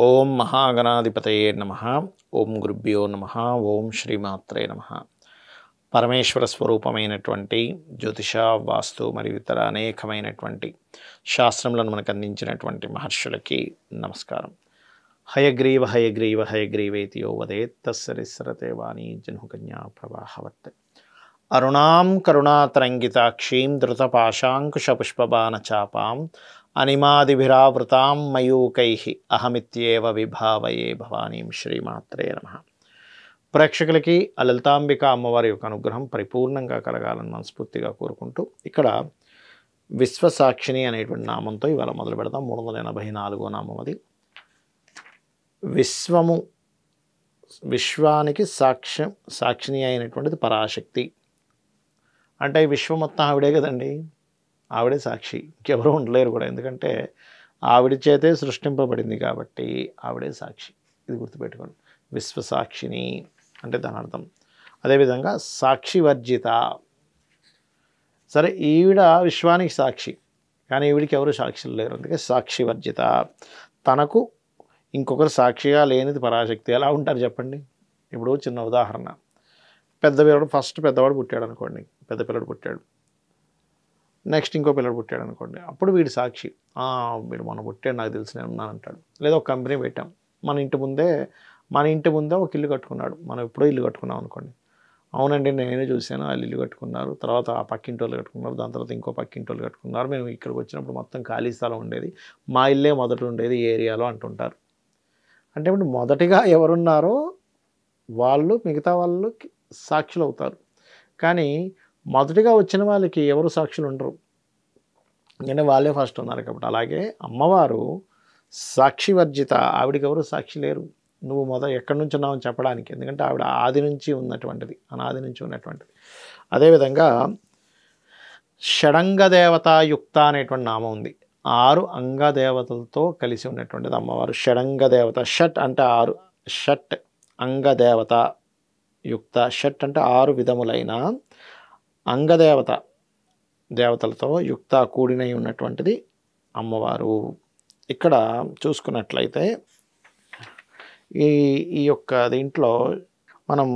ఓం మహాగణాధిపతయే నమః. ఓం గురుభ్యో నమః. ఓం శ్రీమాత్రే నమః. పరమేశ్వర స్వరూపమైనటువంటి జ్యోతిష, వాస్తు మరియు ఇతర అనేకమైనటువంటి శాస్త్రములను మనకు అందించినటువంటి మహర్షులకి నమస్కారం. హయగ్రీవ హయగ్రీవ హయగ్రీవేతి యో వదేత్ తస్సరిస్రతే వాణీ జన్హుకన్యా ప్రవాహవత్. అరుణాం కరుణాతరంగితాక్షీం ధృతపాశాంకుశపుష్పబాణచాపాం అనిమాదిభిరావృతాం మయూకైః అహమిత్యేవ విభావయే భవానీం. శ్రీమాత్రే నమః. ప్రేక్షకులకి ఆ లలితాంబిక అమ్మవారి యొక్క అనుగ్రహం పరిపూర్ణంగా కలగాలని మనస్ఫూర్తిగా కోరుకుంటూ ఇక్కడ విశ్వసాక్షిణి అనేటువంటి నామంతో ఇవాళ మొదలు పెడతాం. 384వ నామం అది. విశ్వానికి సాక్షిణి అయినటువంటిది పరాశక్తి. అంటే ఈ విశ్వం మొత్తం ఆవిడే కదండి, ఆవిడే సాక్షి, ఇంకెవరూ ఉండలేరు కూడా. ఎందుకంటే ఆవిడ చేతే సృష్టింపబడింది కాబట్టి ఆవిడే సాక్షి. ఇది గుర్తుపెట్టుకోండి. విశ్వసాక్షిని అంటే దాని అర్థం. అదేవిధంగా సాక్షివర్జిత. సరే, ఈవిడ విశ్వానికి సాక్షి, కానీ ఈవిడికి ఎవరు సాక్షులు లేరు, అందుకే సాక్షివర్జిత. తనకు ఇంకొకరు సాక్షిగా లేనిది పరాశక్తి. ఎలా ఉంటారు చెప్పండి? ఇప్పుడు చిన్న ఉదాహరణ. పెద్దవాడు పుట్టాడు అనుకోండి, పెద్ద పిల్లడు పుట్టాడు, నెక్స్ట్ ఇంకో పిల్లడు పుట్టాడు అనుకోండి, అప్పుడు వీడు సాక్షి. వీడు మొన్న పుట్టాడు, నాకు తెలిసి నేను ఉన్నాను అంటాడు. లేదా ఒక కంపెనీ పెట్టాం, మన ఇంటి ముందే ఒక ఇల్లు కట్టుకున్నాడు, మనం ఎప్పుడో ఇల్లు కట్టుకున్నాం అనుకోండి. అవునండి, నేనే చూశాను, వాళ్ళు ఇల్లు కట్టుకున్నారు, తర్వాత ఆ పక్కింటి వాళ్ళు కట్టుకున్నారు, దాని తర్వాత ఇంకో పక్కింటి వాళ్ళు కట్టుకున్నారు, మేము ఇక్కడికి వచ్చినప్పుడు మొత్తం ఖాళీ స్థలం ఉండేది, మా ఇల్లే మొదట ఉండేది ఈ ఏరియాలో అంటుంటారు. అంటే ఇప్పుడు మొదటిగా ఎవరున్నారో వాళ్ళు మిగతా వాళ్ళకి సాక్షులు అవుతారు, కానీ మొదటిగా వచ్చిన వాళ్ళకి ఎవరు సాక్షులు ఉండరు, ఎందుకంటే వాళ్ళే ఫస్ట్ ఉన్నారు కాబట్టి. అలాగే అమ్మవారు సాక్షివర్జిత. ఆవిడికి ఎవరు సాక్షి లేరు. నువ్వు ఎక్కడి నుంచి ఉన్నావని చెప్పడానికి, ఎందుకంటే ఆవిడ ఆది నుంచి ఉన్నటువంటిది, అనాది నుంచి ఉన్నటువంటిది. అదేవిధంగా షడంగదేవతాయుక్త అనేటువంటి నామం ఉంది. 6 అంగదేవతలతో కలిసి ఉన్నటువంటిది అమ్మవారు. షడంగదేవత. షట్ అంటే 6, షట్ అంగదేవత యుక్త. షట్ అంటే 6 విధములైన దేవతలతో యుక్త కూడినై ఉన్నటువంటిది అమ్మవారు. ఇక్కడ చూసుకున్నట్లయితే ఈ యొక్క దీంట్లో మనం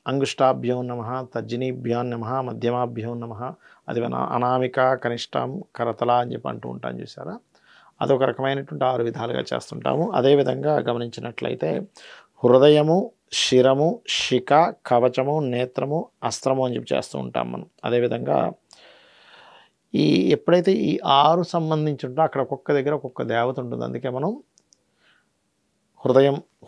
అంగుష్టాభ్యం నమః, తర్జనీభ్యాం నమః, మధ్యమాభ్యం నమః, అది అనామిక, కనిష్టం, కరతల అని చెప్పి అంటూ ఉంటాం, చూసారా? అదొక రకమైనటువంటి 6 విధాలుగా చేస్తుంటాము. అదేవిధంగా గమనించినట్లయితే హృదయము, శిరము, శిఖ, కవచము, నేత్రము, అస్త్రము అని చెప్పి చేస్తూ ఉంటాం మనం. అదేవిధంగా ఎప్పుడైతే ఈ 6 సంబంధించి ఉంటో అక్కడ ఒక్కొక్క దగ్గర ఒక్కొక్క దేవత ఉంటుంది. అందుకే మనం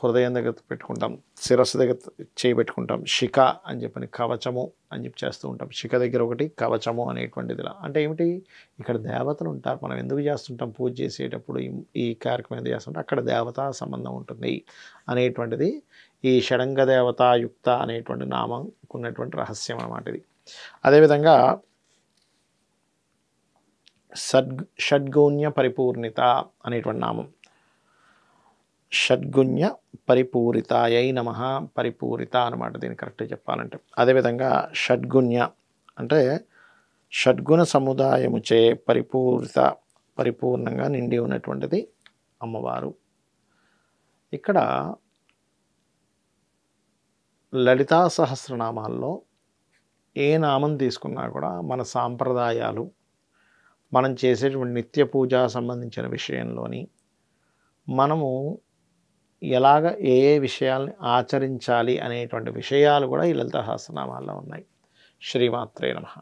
హృదయం దగ్గర పెట్టుకుంటాం, శిరస్సు దగ్గర చేయి పెట్టుకుంటాం, శిఖ అని చెప్పని, కవచము అని చెప్పి చేస్తూ ఉంటాం. శిఖ దగ్గర ఒకటి, కవచము అనేటువంటిది. అంటే ఏమిటి? ఇక్కడ దేవతలు ఉంటారు. మనం ఎందుకు చేస్తుంటాం? పూజ చేసేటప్పుడు ఈ కార్యక్రమం ఎందుకు చేస్తుంటాం? అక్కడ దేవతా సంబంధం ఉంటుంది అనేటువంటిది ఈ షడంగ దేవతాయుక్త అనేటువంటి నామం ఉన్నటువంటి రహస్యం అన్నమాట ఇది. అదేవిధంగా షడ్గుణ్య పరిపూర్ణిత అనేటువంటి నామం. షడ్గుణ్య పరిపూరితాయై నమః. పరిపూరిత అనమాట దీన్ని కరెక్ట్గా చెప్పాలంటే. అదేవిధంగా షడ్గుణ్య అంటే షడ్గుణ సముదాయముచే పరిపూర్ణంగా నిండి ఉన్నటువంటిది అమ్మవారు. ఇక్కడ లలితా సహస్రనామాల్లో ఏ నామం తీసుకున్నా కూడా మన సాంప్రదాయాలు, మనం చేసేటువంటి నిత్య పూజ సంబంధించిన విషయంలోని మనము ఎలాగ ఏ విషయాల్ని ఆచరించాలి అనేటువంటి విషయాలు కూడా ఈ లలితా సహస్రనామాల్లో ఉన్నాయి. శ్రీమాత్రే నమః.